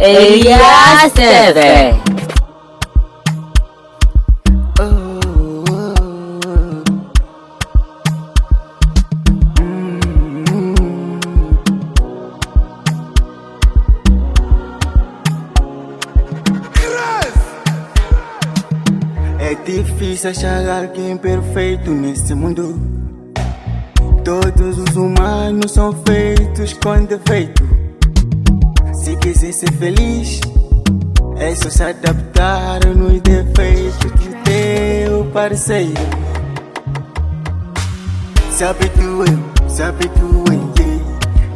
Elias TV. É difícil achar alguém perfeito nesse mundo. Todos os humanos são feitos com defeito. Se quiser ser feliz, é só se adaptar nos defeitos do teu parceiro. Se habitue, yeah.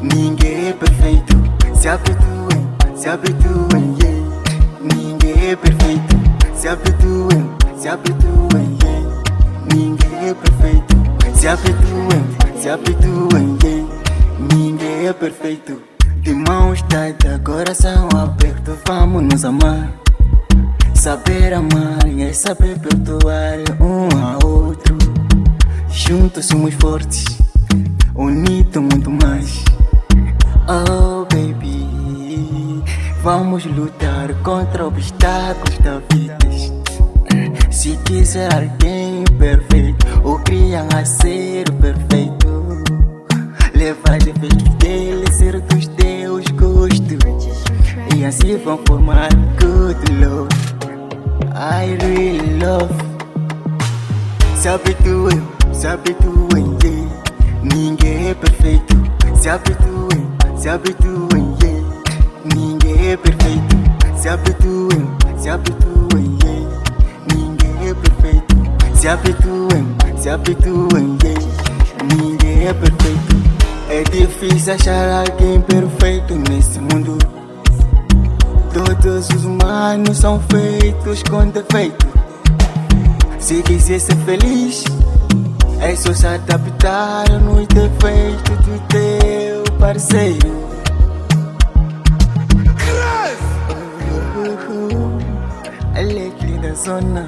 Ninguém é perfeito. Se habitue, yeah. Ninguém é perfeito. Se habitue, yeah. Ninguém é perfeito. Se habitue, yeah. Ninguém é perfeito. De mãos dadas, coração aberto, vamos nos amar. Saber amar é saber perdoar um ao outro. Juntos somos fortes, unidos muito mais. Oh baby, vamos lutar contra obstáculos da vida. Se quiser alguém perfeito, ou criam a ser perfeito, levar defeitos dele, ser dos teus gostos, e assim vão formar good love. I really love. Se habitue, yeah. Ninguém é perfeito. Se habitue, yeah. Ninguém é perfeito. Se habitue, yeah. Ninguém é perfeito. Se habitue, yeah. Ninguém é perfeito. É difícil achar alguém perfeito nesse mundo. Todos os humanos são feitos com defeito. Se quiser ser feliz, é só se adaptar nos defeitos do teu parceiro. Alegre da zona.